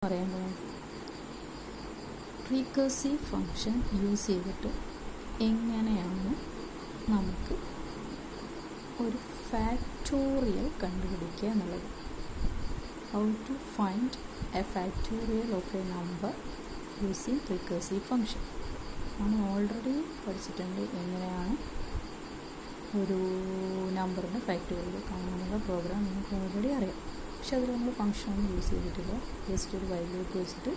പറയാൻ പോകുന്നത് recursive function use ചെയ്തിട്ട് എങ്ങനെയാണ് നമുക്ക് ഒരു ഫാക്ടോറിയൽ കണ്ടുപിടിക്കുക എന്നുള്ളത്. How to find a factorial of a number using recursive function. നമ്മൾ ഓൾറെഡി പഠിച്ചിട്ടുണ്ട് എങ്ങനെയാണ് ഒരു നമ്പറിൻ്റെ ഫാക്ടോറിയൽ കാണാനുള്ള പ്രോഗ്രാം നിങ്ങൾക്ക് ഓൾറെഡി അറിയാം. പക്ഷെ അതിൽ നമ്മൾ ഫങ്ഷനൊന്നും യൂസ് ചെയ്തിട്ടില്ല. ജസ്റ്റ് ഒരു വൈൽ ലൂപ്പ് വെച്ചിട്ട്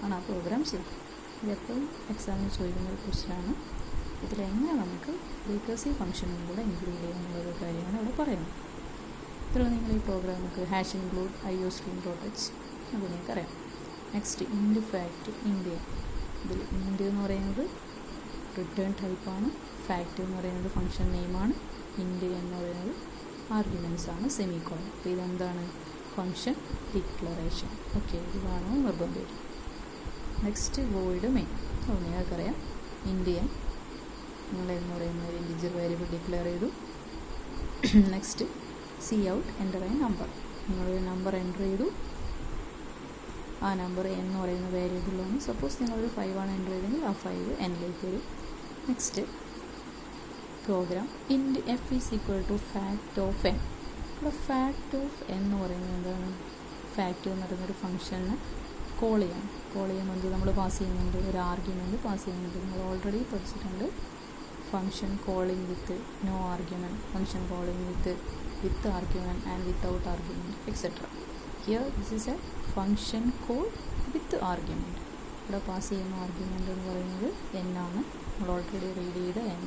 ആണ് ആ പ്രോഗ്രാം ചെയ്യുന്നത്. ഇതെപ്പോഴും എക്സാമിന് ചോദിക്കുന്ന ഒരു ക്വസ്റ്റ്യനാണ്. ഇതിലെങ്ങനെ നമുക്ക് റീകേഴ്സീവ് ഫങ്ഷനും കൂടെ ഇൻക്ലൂഡ് ചെയ്യാനുള്ള കാര്യമാണ് ഇവിടെ പറയുന്നത്. ഇതിൽ നിങ്ങൾ ഈ പ്രോഗ്രാം നമുക്ക് ഹാഷ് ഇൻക്ലൂഡ് IOString.h അത് നിങ്ങൾക്കറിയാം. നെക്സ്റ്റ് ഇൻഡ് ഫാക്റ്റ് ഇൻഡ്. ഇതിൽ ഇൻഡ് എന്ന് പറയുന്നത് റിട്ടേൺ ടൈപ്പാണ്. ഫാക്റ്റ് എന്ന് പറയുന്നത് ഫങ്ഷൻ നെയിമാണ്. ഇൻഡ് എന്ന് പറയുന്നത് ആർഗ്യുമെൻറ്റ്സ് ആണ്, സെമിക്കോളൻ. അപ്പോൾ ഇതെന്താണ്? Function declaration. ഓക്കെ, ഇത് കാണുമ്പോൾ നിർബന്ധം വരും. Next void main. അത് നിങ്ങൾക്കറിയാം. ഇൻഡ് എൻ നിങ്ങളെന്ന് പറയുന്ന ഒരു ഇൻറ്റിജർ വേരിയബിൾ ഡിക്ലെയർ ചെയ്തു. Next C out enter A number. നിങ്ങളൊരു നമ്പർ എൻ്റർ ചെയ്തു. ആ നമ്പർ എന്ന് പറയുന്ന വേരിയബിളാണ്. സപ്പോസ് നിങ്ങളൊരു 5 ആണ് എൻ്റർ ചെയ്തെങ്കിൽ ആ 5 എന്നിലേക്ക് വരും. Next program int f is equal to fact of n. ഇവിടെ ഫാക്റ്റ് ഓഫ് എന്ന് പറയുന്നത് എന്താണ്? ഫാക്റ്റ് എന്ന് പറയുന്നൊരു ഫംഗ്ഷനെ കോൾ ചെയ്യുന്നത് നമ്മൾ പാസ് ചെയ്യുന്നുണ്ട്, ഒരു ആർഗ്യുമെൻറ്റ് പാസ് ചെയ്യുന്നുണ്ട്. നിങ്ങൾ ഓൾറെഡി പഠിച്ചിട്ടുണ്ട് function calling with no argument, function calling with argument and without argument etcetera. Here this is a function call with argument. ഇവിടെ പാസ് ചെയ്യുന്ന ആർഗ്യുമെൻറ്റ് എന്ന് പറയുന്നത് n ആണ്. നമ്മൾ ഓൾറെഡി റീഡ് ചെയ്ത n.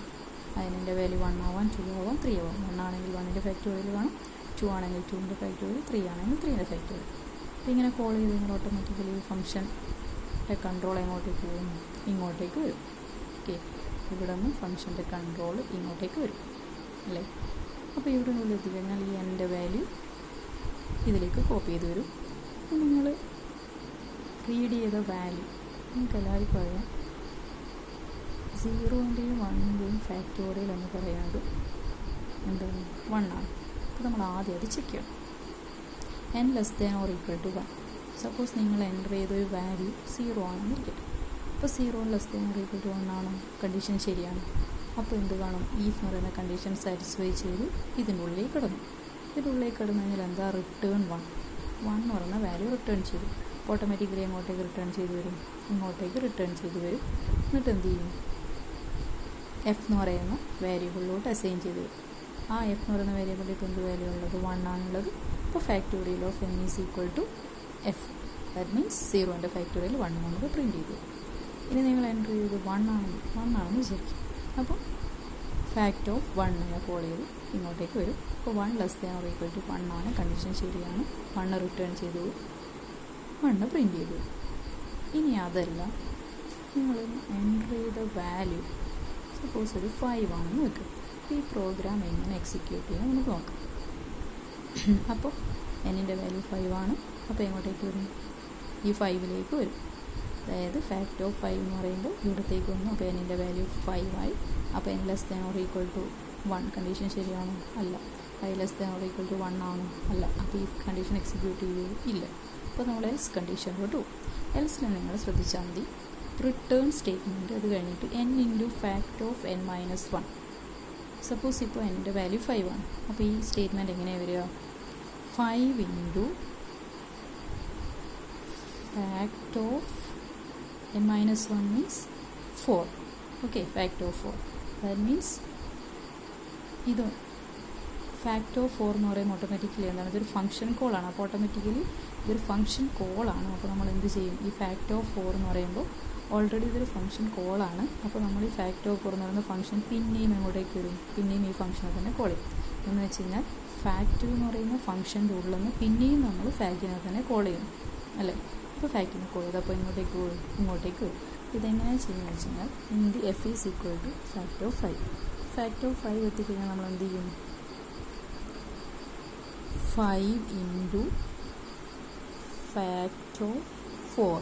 അതിൻ്റെ വാല്യൂ 1 ആവാം, 2 ആവാം, 3 ആവാം. 1 ആണെങ്കിൽ 1ൻ്റെ ഫാക്ടോറിയൽ കാണും, 2 ആണെങ്കിൽ 2ൻ്റെ ഫാക്ടോറിയൽ, 3 ആണെങ്കിൽ 3ൻ്റെ ഫാക്ടോറിയൽ. അപ്പോൾ ഇങ്ങനെ കോൾ ചെയ്ത് കഴിഞ്ഞാൽ ഓട്ടോമാറ്റിക്കലി ഫംഗ്ഷൻ്റെ കൺട്രോൾ എങ്ങോട്ടേക്ക് വരും? ഇങ്ങോട്ടേക്ക് വരും. ഓക്കെ, ഇവിടെ നിന്ന് ഫംഗ്ഷൻ്റെ കൺട്രോൾ ഇങ്ങോട്ടേക്ക് വരും അല്ലേ? അപ്പോൾ ഇവിടെ ഉള്ളിൽ എത്തിക്കഴിഞ്ഞാൽ ഈ എൻ്റെ വാല്യൂ ഇതിലേക്ക് കോപ്പി ചെയ്ത് വരും. നിങ്ങൾ റീഡ് ചെയ്ത വാല്യൂ നിങ്ങൾക്ക് എല്ലാവർക്കും അറിയാം. 0ൻ്റെയും 1ൻ്റെയും ഫാക്ടോറിയൽ എന്ന് പറയുന്നത് എന്താണ്? 1 ആണ്. അപ്പോൾ നമ്മൾ ആദ്യം അത് ചെക്ക് ചെയ്യണം. n less than or equal to 1. Suppose നിങ്ങൾ എൻ്റർ ചെയ്തൊരു വാല്യൂ 0 ആണെന്ന് ഇരിക്കട്ടെ. അപ്പോൾ 0 less than or equal to 1 ആണ്, കണ്ടീഷൻ ശരിയാണ്. അപ്പോൾ എന്ത് കാണും? ഈഫ് എന്ന് പറയുന്ന കണ്ടീഷൻ സാറ്റിസ്ഫൈ ചെയ്ത് ഇതിൻ്റെ ഉള്ളിലേക്ക് കിടന്നു. ഇതിൻ്റെ ഉള്ളിലേക്ക് കിടന്നു കഴിഞ്ഞാൽ എന്താ? റിട്ടേൺ 1 എന്ന് പറയുന്ന വാല്യൂ റിട്ടേൺ ചെയ്തു. ഓട്ടോമാറ്റിക്കലി എങ്ങോട്ടേക്ക് റിട്ടേൺ ചെയ്ത് വരും? ഇങ്ങോട്ടേക്ക് റിട്ടേൺ ചെയ്ത് വരും. എന്നിട്ട് എന്ത് ചെയ്യും? എഫ് എന്ന് പറയുന്ന വേരിയബിളിലോട്ട് അസൈൻ ചെയ്ത് വരും. ആ എഫ് എന്ന് പറയുന്ന വേരിയബിളിൽ ഇപ്പോൾ എന്ത് വാല്യൂ ഉള്ളത്? 1 ആണുള്ളത്. ഇപ്പോൾ factorial of n is equal to f. That means 0ൻ്റെ ഫാക്ടോറിയൽ 1 നമുക്ക് പ്രിൻറ്റ് ചെയ്തു. ഇനി നിങ്ങൾ എൻ്റർ ചെയ്ത് 1 ആണെന്ന് വിചാരിക്കും. അപ്പോൾ ഫാക്റ്റ് ഓഫ് 1 കോൾ ചെയ്ത് ഇങ്ങോട്ടേക്ക് വരും. അപ്പോൾ 1 less than or equal to 1 ആണ്, കണ്ടീഷൻ ശരിയാണ്. 1 റിട്ടേൺ ചെയ്തു, 1 പ്രിൻറ്റ് ചെയ്തു. ഇനി അതല്ല, നിങ്ങൾ എൻ്റർ ചെയ്ത വാല്യൂ സപ്പോസ് ഒരു 5 ആണെന്ന് വെക്കും. ഈ പ്രോഗ്രാം എങ്ങനെ എക്സിക്യൂട്ട് ചെയ്യാൻ നമുക്ക് നോക്കാം. അപ്പോൾ എന്നിൻ്റെ വാല്യൂ 5 ആണ്. അപ്പോൾ എങ്ങോട്ടേക്ക് വരും? ഈ 5ലേക്ക് വരും. അതായത് ഫാക്റ്റ് ഓഫ് 5 എന്ന് പറയുമ്പോൾ ഇവിടത്തേക്ക് വന്നു. അപ്പോൾ എന്നിൻ്റെ വാല്യൂ 5 ആയി. അപ്പോൾ n less than or equal to 1 condition ശരിയാണോ? അല്ല. 5 less than or equal to 1 ആണോ? അല്ല. അപ്പോൾ ഈ കണ്ടീഷൻ എക്സിക്യൂട്ട് ചെയ്യുമോ? ഇല്ല. അപ്പോൾ നമ്മൾ എൽസ് കണ്ടീഷനിലോട്ട് പോകും. എൽസിൽ നിങ്ങൾ ശ്രദ്ധിച്ചാൽ മതി. റിട്ടേൺ സ്റ്റേറ്റ്മെൻറ്റ് അത് കഴിഞ്ഞിട്ട് n into fact of n minus 1. Suppose ഇപ്പോൾ എൻ്റെ വാല്യൂ 5 ആണ്. അപ്പോൾ ഈ സ്റ്റേറ്റ്മെൻറ്റ് എങ്ങനെയാണ് വരിക? 5 into fact of n minus 1 means 4. Okay, fact of 4. That means ഇത് ഫാക്റ്റ് ഓഫ് 4 എന്ന് പറയുമ്പോൾ ഓട്ടോമാറ്റിക്കലി എന്താണ്? ഇതൊരു ഫംഗ്ഷൻ കോളാണ്. അപ്പോൾ ഓട്ടോമാറ്റിക്കലി ഇതൊരു ഫംഗ്ഷൻ കോളാണ്. അപ്പോൾ നമ്മൾ എന്ത് ചെയ്യും? ഈ ഫാക്റ്റ് ഓഫ് 4 എന്ന് പറയുമ്പോൾ ഓൾറെഡി ഇതൊരു ഫംഗ്ഷൻ കോളാണ്. അപ്പോൾ നമ്മൾ ഈ ഫാക്റ്റ് ഓഫ് 4 എന്ന് പറയുന്ന ഫംഗ്ഷൻ പിന്നെയും എങ്ങോട്ടേക്ക് വരും? പിന്നെയും ഈ ഫംഗ്ഷനെ തന്നെ കോൾ ചെയ്യും. എന്ന് വെച്ച് കഴിഞ്ഞാൽ ഫാക്റ്റ് എന്ന് പറയുന്ന ഫംഗ്ഷൻ്റെ ഉള്ളിൽ നിന്ന് പിന്നെയും നമ്മൾ ഫാക്റ്റിനെ തന്നെ കോൾ ചെയ്യും അല്ലേ? അപ്പോൾ ഫാക്റ്റിനെ കോൾ ചെയ്ത് അപ്പോൾ ഇങ്ങോട്ടേക്ക് വരും. ഇതെങ്ങനെയാണ് ചെയ്യുന്നത് വെച്ച് കഴിഞ്ഞാൽ int f is equal to fact of 5. Fact of 5 എത്തിക്കഴിഞ്ഞാൽ നമ്മൾ എന്ത് ചെയ്യും? 5 ഇൻറ്റു ഫാക്റ്റ് ഓഫ് 4.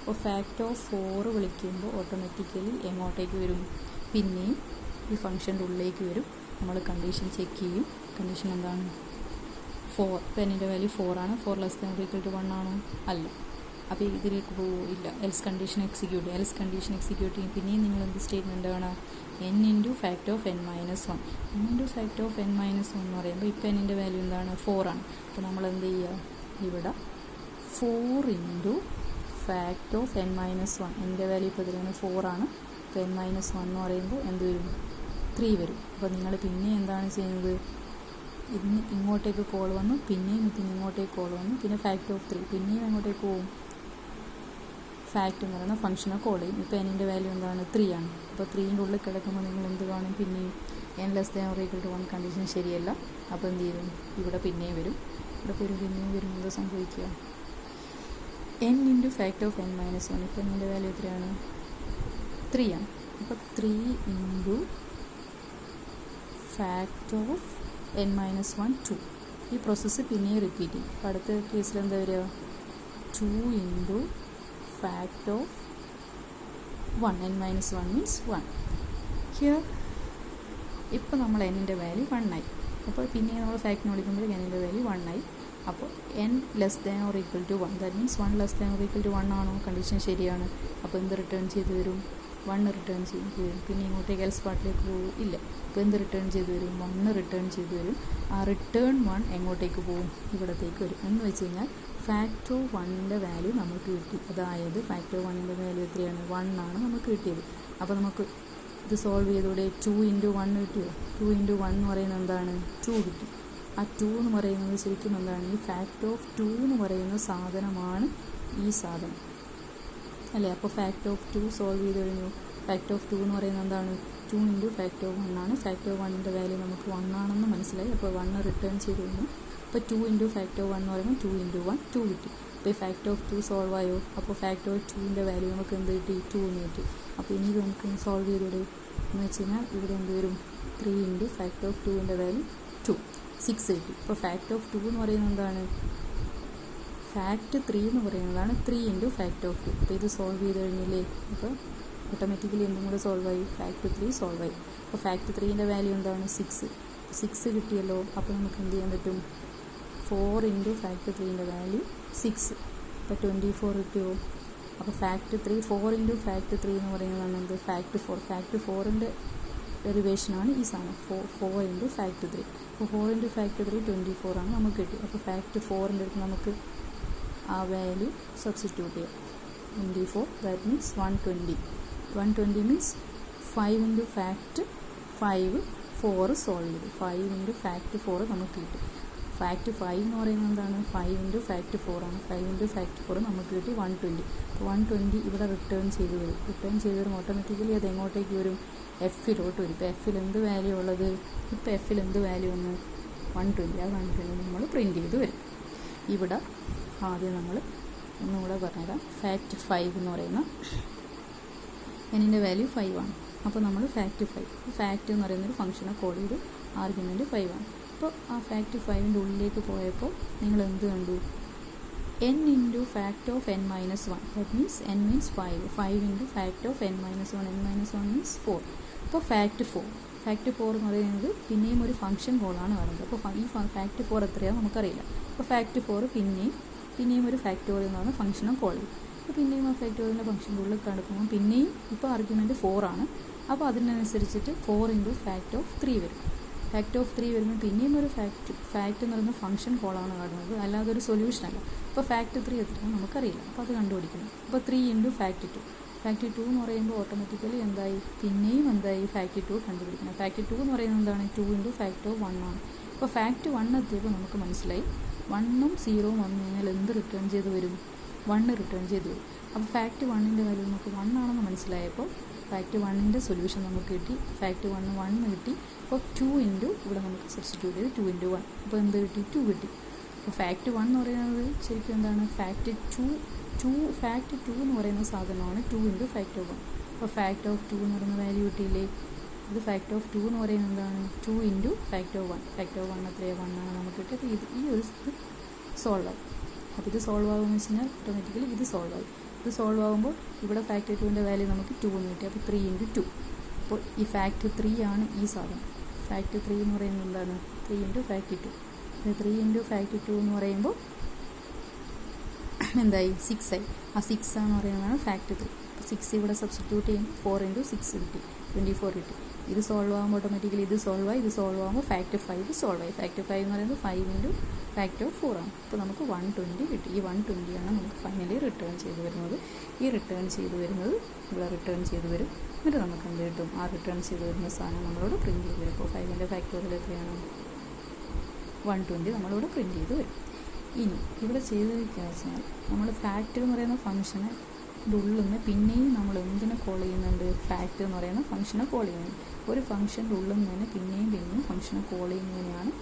അപ്പോൾ ഫാക്റ്റ് ഓഫ് 4 വിളിക്കുമ്പോൾ ഓട്ടോമാറ്റിക്കലി എങ്ങോട്ടേക്ക് വരും? പിന്നെയും ഈ ഫംഗ്ഷൻ്റെ ഉള്ളിലേക്ക് വരും. നമ്മൾ കണ്ടീഷൻ ചെക്ക് ചെയ്യും. കണ്ടീഷൻ എന്താണ്? 4. അപ്പോൾ എന്നിൻ്റെ വാല്യൂ 4 ആണ്. 4 ലെസ് ദാൻ ഈക്വൽ ടു 1 ആണോ? അല്ല. അപ്പോൾ ഇതിലേക്ക് പോവില്ല. എൽസ് കണ്ടീഷൻ എക്സിക്യൂട്ട് ചെയ്യും. പിന്നെയും നിങ്ങൾ എന്ത് സ്റ്റേറ്റ്മെൻ്റ് ആണ്, n into fact of n minus 1. n into fact of n minus 1 എന്ന് പറയുമ്പോൾ ഇപ്പോൾ എന്നിൻ്റെ വാല്യൂ എന്താണ്, 4 ആണ്. അപ്പോൾ നമ്മൾ എന്ത് ചെയ്യുക, ഇവിടെ 4 into fact of n minus 1. എൻ്റെ വാല്യൂ ഇപ്പോൾ ഇതിലാണ് 4 ആണ്. അപ്പോൾ n മൈനസ് 1 എന്ന് പറയുമ്പോൾ എന്ത് വരും, 3 വരും. അപ്പോൾ നിങ്ങൾ പിന്നെ എന്താണ് ചെയ്യുന്നത്, ഇതിന് ഇങ്ങോട്ടേക്ക് കോൾ വന്നു, പിന്നെയും ഇതിന് ഇങ്ങോട്ടേക്ക് കോൾ വന്നു, പിന്നെ ഫാക്ട് ഓഫ് 3 പിന്നെയും അങ്ങോട്ടേക്ക് പോകും, ഫാക്ട് എന്ന് പറയുന്ന ഫംഗ്ഷനെ കോൾ ചെയ്യും. ഇപ്പോൾ എന്നിൻ്റെ വാല്യൂ എന്താണ്, 3 ആണ്. അപ്പോൾ 3ൻ്റെ ഉള്ളിൽ കിടക്കുമ്പോൾ നിങ്ങൾ എന്ത് കാണും, പിന്നെയും n less than or equal to 1 condition ശരിയല്ല. അപ്പോൾ എന്ത് ചെയ്യും, ഇവിടെ പിന്നെയും വരും. പിന്നെയും വരും എന്താ സംഭവിക്കുക, n into fact of n minus 1. ഇപ്പോൾ എന്നിൻ്റെ വാല്യൂ എത്രയാണ്, 3 ആണ്. അപ്പോൾ 3 into fact of n minus 1 2. ഈ പ്രോസസ്സ് പിന്നെയും റിപ്പീറ്റ് ചെയ്യും. അപ്പോൾ അടുത്ത കേസിൽ എന്താ വരിക, 2 into fact of 1. n minus 1 means 1. Here ഇപ്പോൾ നമ്മൾ എന്നിൻ്റെ വാല്യൂ 1 ആയി. അപ്പോൾ പിന്നെ നമ്മൾ ഫാക്ടിനെ വിളിക്കുമ്പോൾ എന്നിൻ്റെ വാല്യൂ 1 ആയി. അപ്പോൾ n less than or equal to 1, that means 1 less than or equal to 1 ആണോ, കണ്ടീഷൻ ശരിയാണ്. അപ്പോൾ എന്ത് റിട്ടേൺ ചെയ്ത് വരും, 1 റിട്ടേൺ ചെയ്ത് വരും. പിന്നെ ഇങ്ങോട്ടേക്ക് എൽസ് പാർട്ടിലേക്ക് പോകും ഇല്ല. അപ്പോൾ എന്ത് റിട്ടേൺ ചെയ്ത് വരും, 1 റിട്ടേൺ ചെയ്ത് വരും. ആ റിട്ടേൺ 1 എങ്ങോട്ടേക്ക് പോകും, ഇവിടത്തേക്ക് വരും. എന്ന് വെച്ച് കഴിഞ്ഞാൽ ഫാക്ട് ഓഫ് 1ൻ്റെ വാല്യൂ നമുക്ക് കിട്ടി. അതായത് ഫാക്ട് ഓഫ് 1ൻ്റെ വാല്യൂ എത്രയാണ്, 1 ആണ് നമുക്ക് കിട്ടിയത്. അപ്പോൾ നമുക്ക് ഇത് സോൾവ് ചെയ്തൂടെ, 2 ഇൻറ്റു 1 കിട്ടിയോ, 2 ഇൻറ്റു 1 എന്ന് പറയുന്നത് എന്താണ്, 2 കിട്ടി. ആ 2 എന്ന് പറയുന്നത് ശരിക്കും എന്താണ്, ഈ ഫാക്ട് ഓഫ് 2 എന്ന് പറയുന്ന സാധനമാണ് ഈ സാധനം അല്ലേ. അപ്പോൾ ഫാക്ട് ഓഫ് 2 സോൾവ് ചെയ്ത് കഴിഞ്ഞു. ഫാക്ട് ഓഫ് 2 എന്ന് പറയുന്നത് എന്താണ്, 2 ഇൻറ്റു ഫാക്ട് ഓഫ് 1 ആണ്. ഫാക്ട് ഓഫ് 1ൻ്റെ വാല്യൂ നമുക്ക് 1 ആണെന്ന് മനസ്സിലായി. അപ്പോൾ 1 റിട്ടേൺ ചെയ്ത് കഴിഞ്ഞു. അപ്പോൾ 2 ഇൻറ്റു ഫാക്ട് ഓഫ് 1 എന്ന് പറയുമ്പോൾ 2 ഇൻറ്റു 1 2 കിട്ടി. അപ്പോൾ ഈ ഫാക്ട് ഓഫ് 2 സോൾവ് ആയോ. അപ്പോൾ ഫാക്ട് ഓഫ് 2ൻ്റെ വാല്യൂ നമുക്ക് എന്ത് കിട്ടി, 2 എന്ന് കിട്ടി. അപ്പോൾ ഇനി ഇത് നമുക്ക് സോൾവ് ചെയ്തൂടെ എന്ന് വെച്ച് കഴിഞ്ഞാൽ ഇവിടെ എന്ത് വരും, 3 ഇൻറ്റു ഫാക്ട് ഓഫ് 2ൻ്റെ വാല്യൂ 2 6 കിട്ടി. ഇപ്പോൾ ഫാക്ട് ഓഫ് 2 എന്ന് പറയുന്നത് എന്താണ്, ഫാക്ട് 3 എന്ന് പറയുന്നതാണ് 3 ഇൻറ്റു ഫാക്ട് ഓഫ് 2. അപ്പോൾ ഇത് സോൾവ് ചെയ്ത് കഴിഞ്ഞില്ലേ, അപ്പോൾ ഓട്ടോമാറ്റിക്കലി എന്തും കൂടെ സോൾവ് ആയി, ഫാക്ട് 3 സോൾവ് ആയി. അപ്പോൾ ഫാക്ട് 3ൻ്റെ വാല്യൂ എന്താണ്, 6 കിട്ടിയല്ലോ. അപ്പോൾ നമുക്ക് എന്ത് ചെയ്യാൻ പറ്റും, 4 ഇൻറ്റു ഫാക്ട് 3ൻ്റെ വാല്യൂ 6. അപ്പോൾ 24 കിട്ടിയോ. അപ്പോൾ ഫാക്ട് 3 4 ഇൻറ്റു ഫാക്ട് 3 എന്ന് പറയുന്നതാണ് എന്ത്, ഫാക്ട് 4. ഫാക്ട് 4ൻ്റെ ഡെറിവേഷനാണ് ഈ സാധനം, 4 ഇൻറ്റു ഫാക്ട് 3. അപ്പോൾ 4 ഇൻറ്റു ഫാക്ട് 3 24 ആണ് നമുക്ക് കിട്ടി. അപ്പോൾ ഫാക്ട് 4ൻ്റെ അടുത്ത് നമുക്ക് ആ വാല്യൂ സബ്സ്റ്റിറ്റ്യൂട്ട് ചെയ്യാം, 24. That means 120 means 5 into fact 5 4 solve ചെയ്തു. 5 ഇൻറ്റു ഫാക്ട് 4 നമുക്ക് കിട്ടി. ഫാക്ട് 5 എന്ന് പറയുന്നത് എന്താണ്, 5 ഇൻറ്റു ഫാക്ട് 4 ആണ്. 5 ഇൻറ്റു ഫാക്ട് 4 നമുക്ക് കിട്ടി 120. അപ്പോൾ 120 ഇവിടെ റിട്ടേൺ ചെയ്ത് വരും. ഓട്ടോമാറ്റിക്കലി അത് എങ്ങോട്ടേക്ക് വരും, എഫിലോട്ട് വരും. ഇപ്പോൾ എഫിൽ എന്ത് വാല്യൂ ഉള്ളത്, ഇപ്പോൾ എഫിൽ എന്ത് വാല്യൂ ഒന്ന് 120. ആ 120 നമ്മൾ പ്രിൻറ്റ് ചെയ്ത് വരും. ഇവിടെ ആദ്യം നമ്മൾ ഒന്നുകൂടെ പറഞ്ഞുതരാം. ഫാക്ട് 5 എന്ന് പറയുന്ന എന്നിൻ്റെ വാല്യൂ 5 ആണ്. അപ്പോൾ നമ്മൾ ഫാക്ട് 5 ഫാക്ട് എന്ന് പറയുന്നൊരു ഫംഗ്ഷനെ കോൾ ചെയ്തു, ആർഗ്യുമെൻറ്റ് 5 ആണ്. അപ്പോൾ ആ ഫാക്ട് 5ൻ്റെ ഉള്ളിലേക്ക് പോയപ്പോൾ നിങ്ങൾ എന്ത് കണ്ടു, n into fact of n minus 1. That means n means 5 into fact of n minus 1. n minus 1 means 4. അപ്പോൾ ഫാക്ട് 4 എന്ന് പറയുന്നത് പിന്നെയും ഒരു ഫംഗ്ഷൻ കോളാണ് പറയുന്നത്. അപ്പോൾ ഈ ഫാക്ട് 4 എത്രയാണെന്ന് നമുക്കറിയില്ല. അപ്പോൾ ഫാക്ട് 4 പിന്നെയും ഒരു ഫാക്ടോറിയൽ എന്ന് പറഞ്ഞ ഫംഗ്ഷനെ കോൾ ചെയ്യും. അപ്പോൾ പിന്നെയും ആ ഫാക്ടോറിയലിൻ്റെ ഫംഗ്ഷൻ്റെ ഉള്ളിൽ കിടക്കുമ്പോൾ പിന്നെയും ഇപ്പോൾ ആർഗ്യുമെൻറ്റ് 4 ആണ്. അപ്പോൾ അതിനനുസരിച്ചിട്ട് 4 ഇൻറ്റു ഫാക്ട് ഓഫ് 3 വരും. ഫാക്ട് ഓഫ് 3 വരുമ്പോൾ പിന്നെയും ഒരു ഫാക്ട് എന്ന് പറയുന്ന ഫംഗ്ഷൻ കോളാണ് കാണുന്നത്, അല്ലാതെ ഒരു സൊല്യൂഷനല്ല. അപ്പോൾ ഫാക്ട് 3 എത്രയാണ് നമുക്കറിയില്ല. അപ്പോൾ അത് കണ്ടുപിടിക്കണം. അപ്പോൾ 3 ഇൻറ്റു ഫാക്ട് 2. ഫാക്ട് 2 എന്ന് പറയുമ്പോൾ ഓട്ടോമാറ്റിക്കലി പിന്നെയും ഫാക്ട് 2 കണ്ടുപിടിക്കണം. ഫാക്ട് 2 എന്ന് പറയുന്നത് എന്താണ്, 2 ഇൻറ്റു ഫാക്ട് ഓഫ് 1 ആണ്. അപ്പോൾ ഫാക്ട് 1 എത്തിയപ്പോൾ നമുക്ക് മനസ്സിലായി 1ഉം 0ഉം വന്നു കഴിഞ്ഞാൽ എന്ത് റിട്ടേൺ ചെയ്ത് വരും, 1 റിട്ടേൺ ചെയ്ത് വരും. അപ്പോൾ ഫാക്ട് 1ൻ്റെ വാല്യൂ നമുക്ക് 1 ആണെന്ന് മനസ്സിലായപ്പോൾ ഫാക്ട് 1ൻ്റെ സൊല്യൂഷൻ നമുക്ക് കിട്ടി. ഫാക്ട് 1 കിട്ടി. അപ്പോൾ 2 ഇൻറ്റു ഇവിടെ നമുക്ക് സബ്സ്റ്റിറ്റ്യൂട്ട് ചെയ്ത് 2 ഇൻറ്റു 1. അപ്പോൾ എന്ത് കിട്ടി, 2 കിട്ടി. അപ്പോൾ ഫാക്ട് 1 എന്ന് പറയുന്നത് ശരിക്കും എന്താണ്, ഫാക്ട് 2 എന്ന് പറയുന്ന സാധനമാണ് 2 ഇൻറ്റു ഫാക്ട് ഓഫ് 1. അപ്പോൾ ഫാക്ട് ഓഫ് 2 എന്ന് പറയുന്ന വാല്യൂ കിട്ടിയില്ലേ. ഇത് ഫാക്ട് ഓഫ് 2 എന്ന് പറയുന്നത് എന്താണ്, 2 into fact of 1. Fact of 1 എത്രയാണ്, 1 ആണ് നമുക്ക് കിട്ടി. അപ്പോൾ ഈ ഒരു സോൾവ് ആയി. അപ്പോൾ ഇത് സോൾവ് ആകുമെന്ന് വെച്ച് കഴിഞ്ഞാൽ ഓട്ടോമാറ്റിക്കലി ഇത് സോൾവ് ആയി. ഇത് സോൾവ് ആകുമ്പോൾ ഇവിടെ ഫാക്ട് 2ൻ്റെ വാല്യൂ നമുക്ക് 2 എന്ന് കിട്ടി. അപ്പോൾ 3 ഇൻറ്റു 2. അപ്പോൾ ഈ ഫാക്ട് 3 ആണ് ഈ സാധനം. ഫാക്ട് 3 എന്ന് പറയുന്നത് എന്താണ്, 3 ഇൻറ്റു ഫാക്ട് 2. 3 ഇൻറ്റു ഫാക്ട് 2 എന്ന് പറയുമ്പോൾ എന്തായി 6 ആയി. ആ 6 എന്ന് പറയുന്നതാണ് ഫാക്ട് 3. 6 ഇവിടെ സബ്സ്റ്റിറ്റ്യൂട്ട് ചെയ്യുമ്പോൾ 4 × 6 കിട്ടി, 24 കിട്ടി. ഇത് സോൾവ് ആകുമ്പോൾ ഓട്ടോമാറ്റിക്കലി ഇത് സോൾവ് ആയി. ഇത് സോൾവ് ആകുമ്പോൾ ഫാക്ട് 5 സോൾവ് ആയി. ഫാക്ട് 5 എന്ന് പറയുന്നത് 5 × ഫാക്ട് ഓഫ് 4 ആണ്. അപ്പോൾ നമുക്ക് 120 കിട്ടി. ഈ 120 ആണ് നമുക്ക് ഫൈനലി റിട്ടേൺ ചെയ്ത് വരുന്നത്. ഈ റിട്ടേൺ ചെയ്ത് വരുന്നത് ഇവിടെ റിട്ടേൺ ചെയ്ത് വരും. എന്നിട്ട് നമുക്ക് എന്ത് കിട്ടും? ആ റിട്ടേൺ ചെയ്ത് വരുന്ന സാധനം നമ്മളോട് പ്രിൻറ്റ് ചെയ്ത് വരും. അപ്പോൾ 5ൻ്റെ ഫാക്ടോറിയൽ എത്രയാണ്? 120 നമ്മളിവിടെ പ്രിൻറ്റ് ചെയ്ത് വരും. ഇനി ഇവിടെ ചെയ്തിരിക്കുക വെച്ചാൽ നമ്മൾ ഫാക്ട് എന്ന് പറയുന്ന ഫംഗ്ഷനെ ഉള്ളിൽ നിന്ന് പിന്നെയും നമ്മൾ എന്തിനെ കോൾ ചെയ്യുന്നുണ്ട്? ഫാക്ട് എന്ന് പറയുന്ന ഫംഗ്ഷനെ കോൾ ചെയ്യുന്നുണ്ട്. ഒരു ഫംഗ്ഷൻ്റെ ഉള്ളിൽ നിന്ന് തന്നെ പിന്നെയും ഫംഗ്ഷനെ കോൾ ചെയ്യുന്നതിനെയാണ്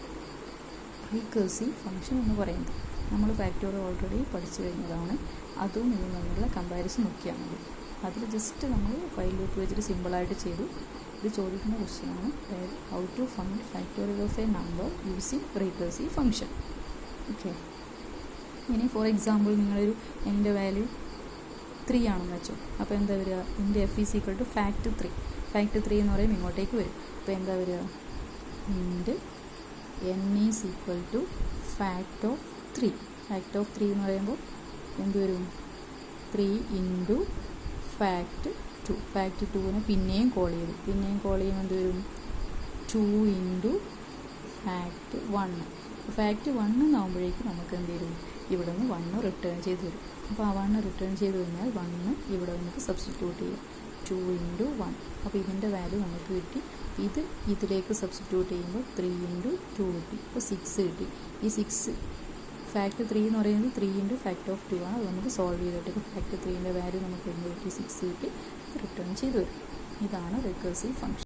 റീകേഴ്സീവ് ഫംഗ്ഷൻ എന്ന് പറയുന്നത്. നമ്മൾ ഫാക്ടോറിയൽ ഓൾറെഡി പഠിച്ചു കഴിഞ്ഞതാണ്. അതും ഇതും തമ്മിലുള്ള കമ്പാരിസൺ നോക്കിയാൽ മതി. അതിൽ ജസ്റ്റ് നമ്മൾ ഫൈൽ ലൂപ്പ് വെച്ചിട്ട് സിമ്പിളായിട്ട് ചെയ്തു. ഇത് ചോദിക്കുന്ന ക്വസ്റ്റ്യനാണ്, how to find factorial of a number using recursive function. Okay, ഇനി ഫോർ എക്സാമ്പിൾ നിങ്ങളൊരു എൻ്റെ വാല്യൂ 3 ആണെന്ന് വെച്ചോ. അപ്പോൾ എന്താ വരിക? Int f is equal to fact 3. Fact 3 എന്ന് പറയുമ്പോൾ ഇങ്ങോട്ടേക്ക് വരും. അപ്പോൾ എന്താ വരിക? Int n is equal to fact of 3. Fact of 3 എന്ന് പറയുമ്പോൾ എന്ത് വരും? 3 × ഫാക്ട് 2. ഫാക്ട് 2നെ പിന്നെയും കോൾ ചെയ്തു. ചെയ്യുമ്പോൾ എന്ത് വരും? 2 × ഫാക്ട് 1. ഫാക്ട് 1 എന്നാകുമ്പോഴേക്കും നമുക്ക് എന്ത് വരും? ഇവിടെ നിന്ന് 1 റിട്ടേൺ ചെയ്ത് വരും. അപ്പോൾ ആ 1 റിട്ടേൺ ചെയ്ത് കഴിഞ്ഞാൽ 1 ഇവിടെ നമുക്ക് സബ്സ്റ്റിറ്റ്യൂട്ട് ചെയ്യാം. 2 × 1. അപ്പോൾ ഇതിൻ്റെ വാല്യൂ നമുക്ക് കിട്ടി. ഇത് ഇതിലേക്ക് സബ്സ്റ്റിറ്റ്യൂട്ട് ചെയ്യുമ്പോൾ 3 × 2 കിട്ടി. അപ്പോൾ 6 കിട്ടി. ഈ 6 ഫാക്ട് 3 എന്ന് പറയുന്നത് 3 × ഫാക്ട് ഓഫ് 2 ആണ്. അത് നമുക്ക് സോൾവ് ചെയ്തിട്ട് ഫാക്ട് 3ൻ്റെ വാല്യൂ നമുക്ക് എന്ത് കിട്ടി? 6 കിട്ടി. റിട്ടേൺ ചെയ്ത് വരും. ഇതാണ് റിക്കർസീവ് ഫംഗ്ഷൻ.